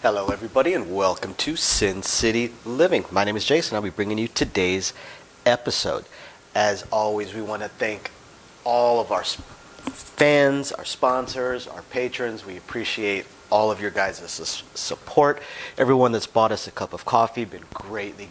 Hello everybody and welcome to Sin City Living. My name is Jason. I'll be bringing you today's episode. As always, we want to thank all of our fans, our sponsors, our patrons. We appreciate all of your guys' support. Everyone that's bought us a cup of coffee, been greatly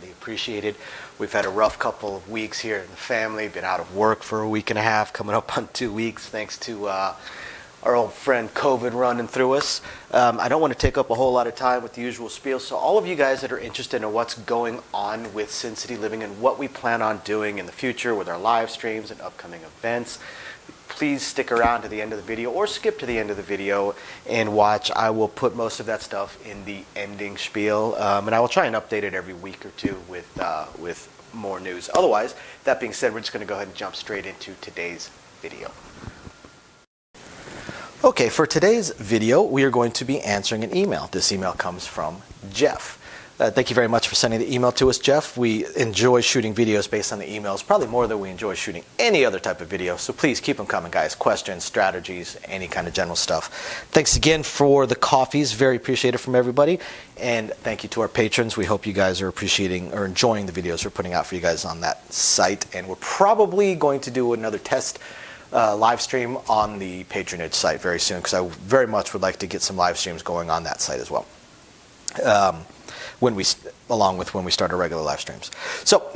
appreciated. We've had a rough couple of weeks here in the family, been out of work for a week and a half, coming up on 2 weeks, thanks to our old friend COVID running through us. I don't want to take up a whole lot of time with the usual spiel, so all of you guys that are interested in what's going on with Sin City Living and what we plan on doing in the future with our live streams and upcoming events, please stick around to the end of the video or skip to the end of the video and watch. I will put most of that stuff in the ending spiel, and I will try and update it every week or two with more news. Otherwise, that being said, we're just going to go ahead and jump straight into today's video. Okay, for today's video, we are going to be answering an email. This email comes from Jeff. Thank you very much for sending the email to us, Jeff. We enjoy shooting videos based on the emails, probably more than we enjoy shooting any other type of video. So please keep them coming, guys. Questions, strategies, any kind of general stuff. Thanks again for the coffees. Very appreciated from everybody. And thank you to our patrons. We hope you guys are appreciating or enjoying the videos we're putting out for you guys on that site. And we're probably going to do another test live stream on the patronage site very soon, because I very much would like to get some live streams going on that site as well, along with when we start our regular live streams. So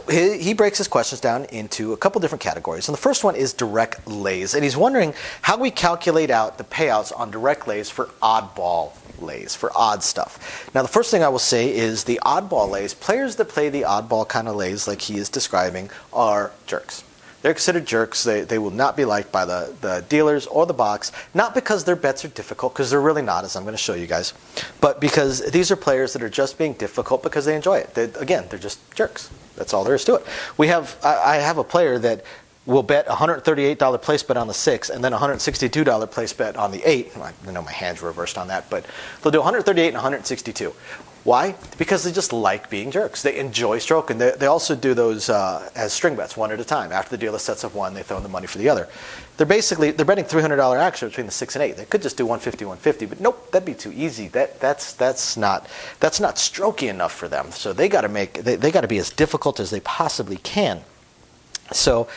he breaks his questions down into a couple different categories, and the first one is direct lays, and he's wondering how we calculate out the payouts on direct lays for oddball lays, for odd stuff. Now, the first thing I will say is the oddball lays, players that play the oddball kind of lays like he is describing are jerks. They're considered jerks. They will not be liked by the dealers or the box, not because their bets are difficult, because they're really not, as I'm going to show you guys, but because these are players that are just being difficult because they enjoy it. They're just jerks. That's all there is to it. I have a player that will bet $138 place bet on the 6 and then $162 place bet on the 8. I know my hands were reversed on that, but they'll do 138 and 162. Why? Because they just like being jerks. They enjoy stroking. They also do those as string bets, one at a time. After the dealer sets up one, they throw in the money for the other. They're betting $300 action between the 6 and 8. They could just do 150, 150, but nope, that'd be too easy. That's not strokey enough for them. So they got to be as difficult as they possibly can. So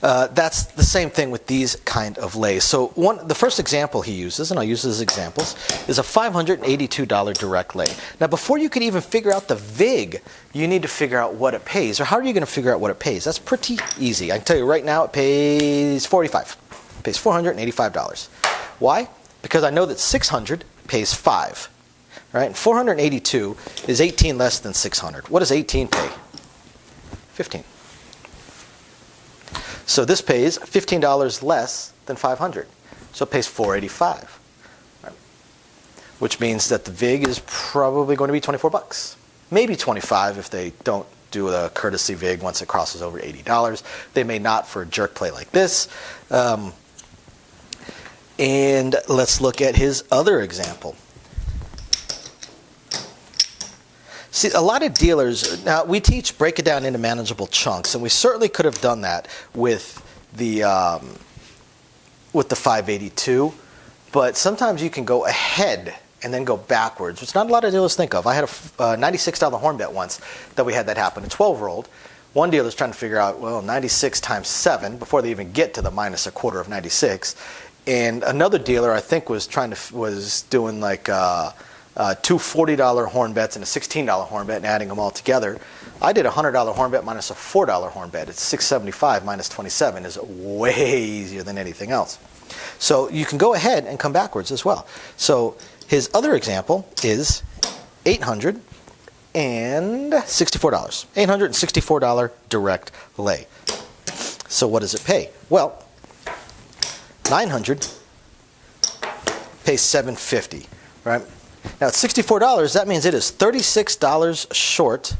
that's the same thing with these kind of lays. So the first example he uses, and I'll use as examples, is a $582 direct lay. Now, before you can even figure out the VIG, you need to figure out what it pays. Or how are you going to figure out what it pays? That's pretty easy. I can tell you right now, it pays $45. It pays $485. Why? Because I know that 600 pays 5. Right? And 482 is 18 less than 600. What does 18 pay? 15. So this pays $15 less than 500. So it pays $485, right? Which means that the VIG is probably going to be 24 bucks. Maybe 25 if they don't do a courtesy VIG once it crosses over $80. They may not for a jerk play like this. And let's look at his other example. See, a lot of dealers, now we break it down into manageable chunks, and we certainly could have done that with the 582, but sometimes you can go ahead and then go backwards, which not a lot of dealers think of. I had a $96 horn bet once that we had that happen, a 12-year-old. One dealer's trying to figure out, well, 96 times 7 before they even get to the minus a quarter of 96, and another dealer I think was doing like two $40 horn bets and a $16 horn bet and adding them all together. I did a $100 horn bet minus a $4 horn bet. It's $675 minus 27 is way easier than anything else. So you can go ahead and come backwards as well. So his other example is $864. $864 direct lay. So what does it pay? Well, 900 pays $750, right? Now, at $64, that means it is $36 short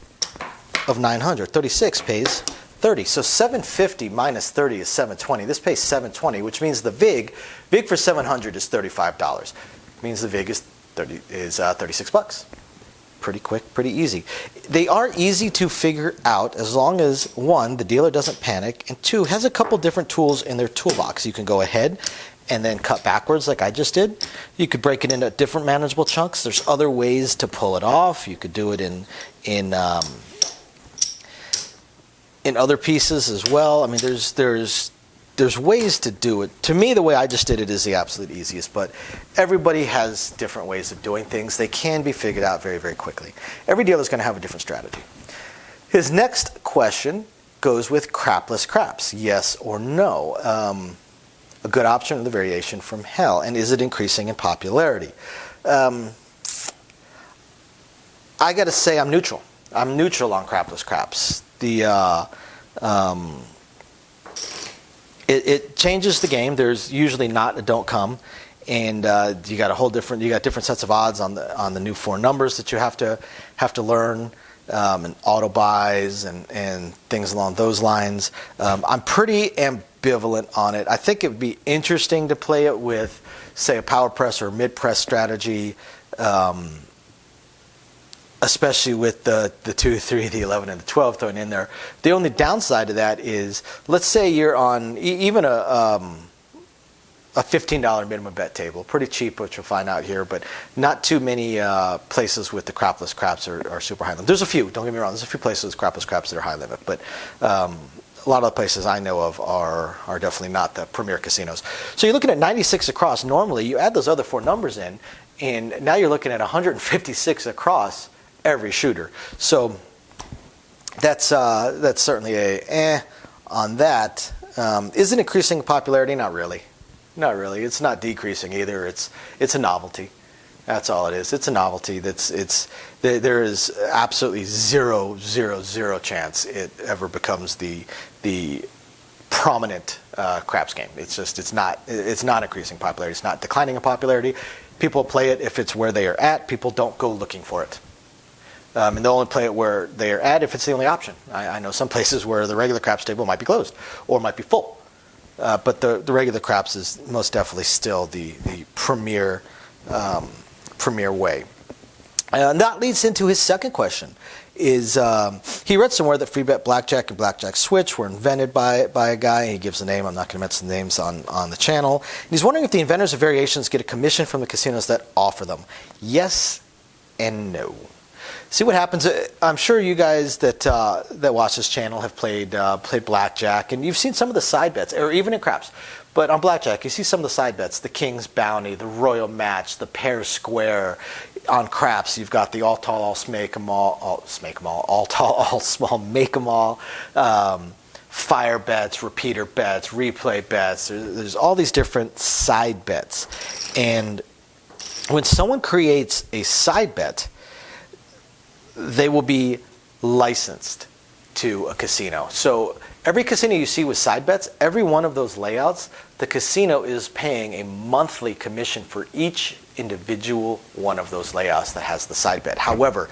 of 900. 36 pays 30. So 750 minus 30 is 720. This pays 720, which means the VIG for 700 is $35. It means the VIG is 36 bucks. Pretty quick, pretty easy. They are easy to figure out as long as, one, the dealer doesn't panic, and two, has a couple different tools in their toolbox. You can go ahead and then cut backwards like I just did. You could break it into different manageable chunks. There's other ways to pull it off. You could do it in other pieces as well. I mean, there's ways to do it. To me, the way I just did it is the absolute easiest, but everybody has different ways of doing things. They can be figured out very, very quickly. Every dealer is going to have a different strategy. His next question goes with crapless craps, yes or no. A good option or the variation from hell, and is it increasing in popularity? I got to say I'm neutral. I'm neutral on crapless craps. It changes the game. There's usually not a don't come, and you got different sets of odds on the new 4 numbers that you have to learn, and auto buys and things along those lines. I'm pretty ambivalent on it. I think it would be interesting to play it with, say, a power press or mid press strategy. Especially with the 2, 3, the 11, and the 12 thrown in there. The only downside to that is, let's say you're on even a $15 minimum bet table, pretty cheap, which you'll find out here, but not too many places with the crapless craps are super high limit. There's a few, don't get me wrong, there's a few places with crapless craps that are high limit, but a lot of the places I know of are definitely not the premier casinos. So you're looking at 96 across. Normally, you add those other 4 numbers in, and now you're looking at 156 across every shooter. So that's certainly a on that. Is it increasing in popularity? Not really. Not really. It's not decreasing either. It's a novelty. That's all it is. It's a novelty. There is absolutely zero chance it ever becomes the prominent craps game. It's not increasing popularity. It's not declining in popularity. People play it if it's where they are at. People don't go looking for it. And they'll only play it where they are at if it's the only option. I know some places where the regular craps table might be closed or might be full. But the regular craps is most definitely still the premier way. And that leads into his second question. He read somewhere that free bet blackjack and blackjack switch were invented by a guy. He gives the name. I'm not going to mention the names on the channel. And he's wondering if the inventors of variations get a commission from the casinos that offer them. Yes and no. See what happens. I'm sure you guys that watch this channel have played blackjack, and you've seen some of the side bets, or even in craps. But on blackjack, you see some of the side bets: the King's Bounty, the Royal Match, the Pair Square. On craps, you've got the all tall, all smake 'em all, all tall, all small, make 'em all. Fire bets, repeater bets, replay bets. There's all these different side bets, and when someone creates a side bet, they will be licensed to a casino. So every casino you see with side bets, every one of those layouts, the casino is paying a monthly commission for each individual one of those layouts that has the side bet. However,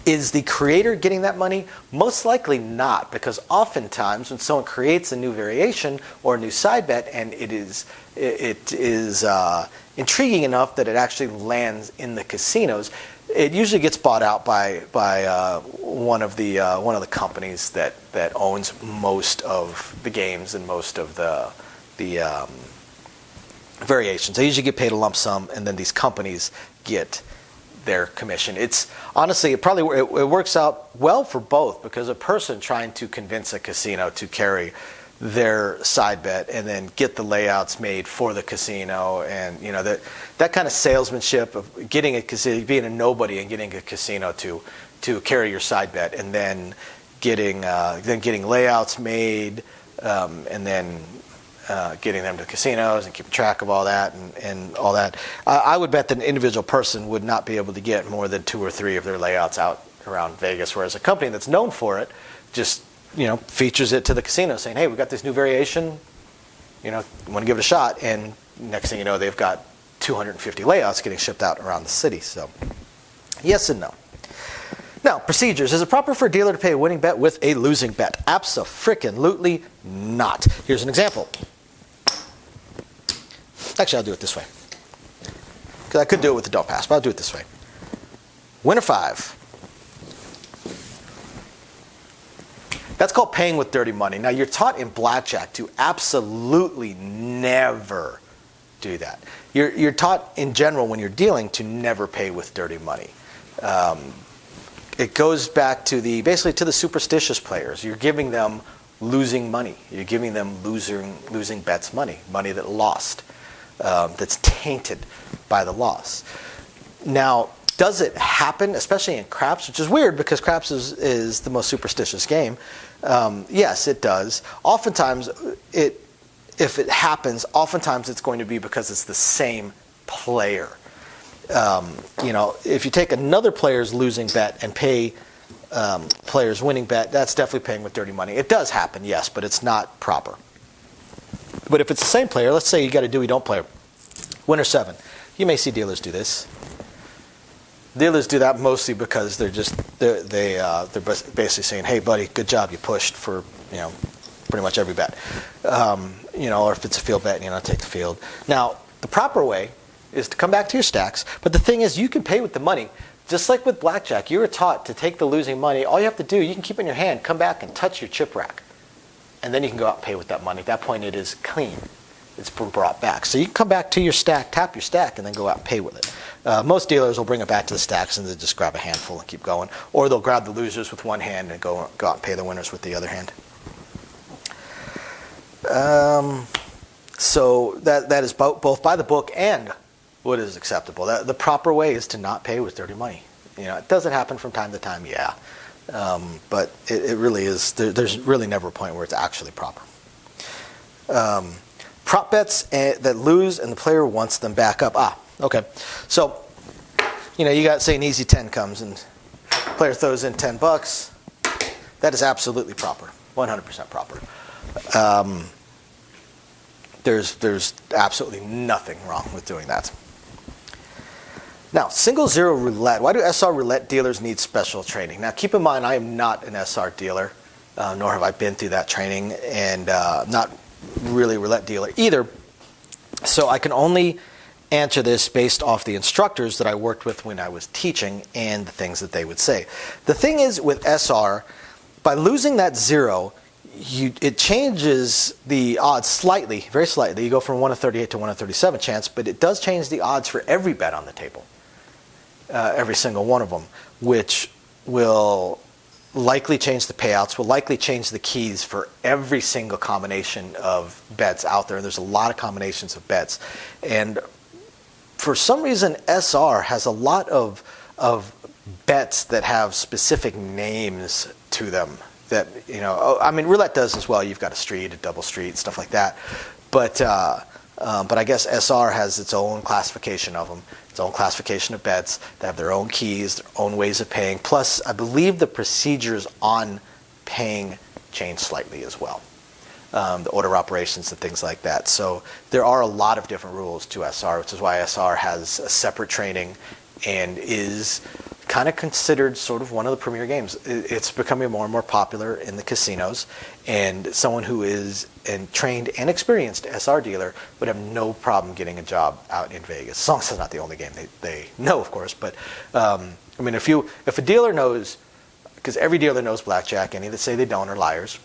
is the creator getting that money? Most likely not, because oftentimes when someone creates a new variation or a new side bet and it is intriguing enough that it actually lands in the casinos, it usually gets bought out by one of the companies that owns most of the games and most of the variations. They usually get paid a lump sum, and then these companies get their commission. It's honestly, it works out well for both, because a person trying to convince a casino to carry their side bet and then get the layouts made for the casino, and that kind of salesmanship of getting a casino, being a nobody and getting a casino to carry your side bet, and then getting layouts made, and then getting them to casinos and keeping track of all that and all that. I would bet that an individual person would not be able to get more than 2 or 3 of their layouts out around Vegas, whereas a company that's known for it just features it to the casino, saying, "Hey, we've got this new variation. Want to give it a shot?" And next thing you know, they've got 250 layouts getting shipped out around the city. So, yes and no. Now, procedures. Is it proper for a dealer to pay a winning bet with a losing bet? Abso-frickin-lutely not. Here's an example. Actually, I'll do it this way, because I could do it with the don't pass, but I'll do it this way. Winner 5. That's called paying with dirty money. Now, you're taught in blackjack to absolutely never do that. You're taught in general when you're dealing to never pay with dirty money. It goes back to basically to the superstitious players. You're giving them losing money. You're giving them losing bets money that lost, that's tainted by the loss. Now, does it happen, especially in craps, which is weird because craps is the most superstitious game? Yes, it does. Oftentimes, if it happens, oftentimes it's going to be because it's the same player. If you take another player's losing bet and pay player's winning bet, that's definitely paying with dirty money. It does happen, yes, but it's not proper. But if it's the same player, let's say you got a do-we-don't player, winner 7. You may see dealers do this. Dealers do that mostly because they're basically saying, "Hey, buddy, good job, you pushed for pretty much every bet." Or if it's a field bet, take the field. Now, the proper way is to come back to your stacks. But the thing is, you can pay with the money. Just like with blackjack, you were taught to take the losing money. All you have to do, you can keep it in your hand, come back and touch your chip rack. And then you can go out and pay with that money. At that point, it is clean. It's been brought back. So you can come back to your stack, tap your stack, and then go out and pay with it. Most dealers will bring it back to the stacks and then just grab a handful and keep going. Or they'll grab the losers with one hand and go out and pay the winners with the other hand. So that is both by the book and what is acceptable. The proper way is to not pay with dirty money. It doesn't happen from time to time, yeah. But it really is, there's really never a point where it's actually proper. Prop bets that lose and the player wants them back up. Okay. So, you got, say, an easy 10 comes and player throws in $10. That is absolutely proper, 100% proper. There's absolutely nothing wrong with doing that. Now, single zero roulette. Why do SR roulette dealers need special training? Now, keep in mind, I am not an SR dealer, nor have I been through that training, and not really a roulette dealer either. So I can only answer this based off the instructors that I worked with when I was teaching and the things that they would say. The thing is with SR, by losing that zero, it changes the odds slightly, very slightly. You go from 1 in 38 to 1 in 37 chance, but it does change the odds for every bet on the table, every single one of them, which will likely change the payouts, will likely change the keys for every single combination of bets out there. And there's a lot of combinations of bets. And for some reason, SR has a lot of bets that have specific names to them. That roulette does as well. You've got a street, a double street, stuff like that. But I guess SR has its own classification of them, its own classification of bets. They have their own keys, their own ways of paying. Plus, I believe the procedures on paying change slightly as well. The order operations and things like that. So there are a lot of different rules to SR, which is why SR has a separate training and is kind of considered sort of one of the premier games. It's becoming more and more popular in the casinos, and someone who is a trained and experienced SR dealer would have no problem getting a job out in Vegas, as long as it's not the only game they know, of course. But if a dealer knows, because every dealer knows blackjack, any that say they don't are liars.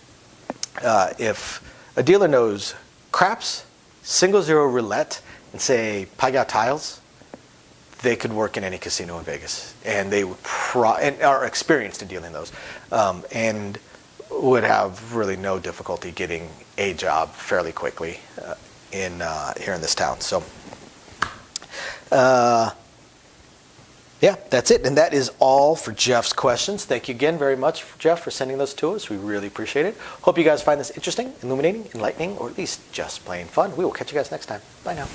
If a dealer knows craps, single zero roulette, and say Pai-Gow tiles, they could work in any casino in Vegas, and they would and are experienced in dealing those, and would have really no difficulty getting a job fairly quickly here in this town. So, yeah, that's it, and that is all for Jeff's questions. Thank you again very much, Jeff, for sending those to us. We really appreciate it. Hope you guys find this interesting, illuminating, enlightening, or at least just plain fun. We will catch you guys next time. Bye now.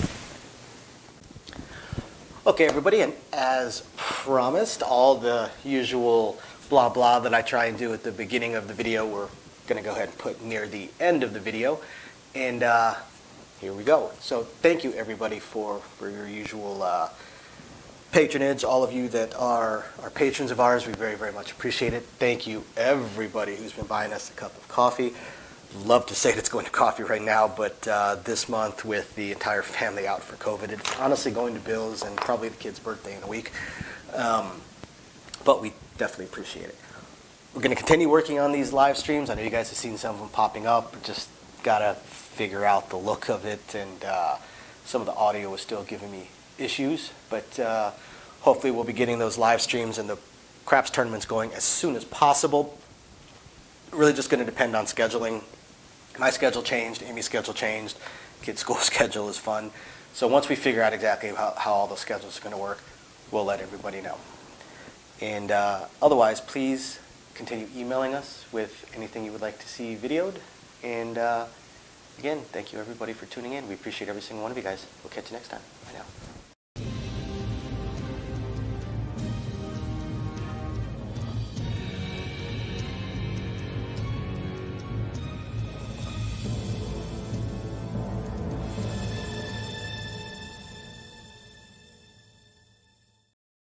Okay, everybody, and as promised, all the usual blah blah that I try and do at the beginning of the video, we're going to go ahead and put near the end of the video. And here we go. So thank you, everybody, for your usual patronage. All of you that are patrons of ours, we very, very much appreciate it. Thank you, everybody who's been buying us a cup of coffee. Love to say it's going to coffee right now, but this month with the entire family out for COVID, it's honestly going to Bill's and probably the kid's birthday in a week. But we definitely appreciate it. We're going to continue working on these live streams. I know you guys have seen some of them popping up. Just got to figure out the look of it and some of the audio was still giving me issues, but hopefully we'll be getting those live streams and the craps tournaments going as soon as possible. Really just going to depend on scheduling. My schedule changed, Amy's schedule changed, kids' school schedule is fun. So once we figure out exactly how all those schedules are going to work, we'll let everybody know. And otherwise, please continue emailing us with anything you would like to see videoed. And again, thank you everybody for tuning in. We appreciate every single one of you guys. We'll catch you next time. Bye now.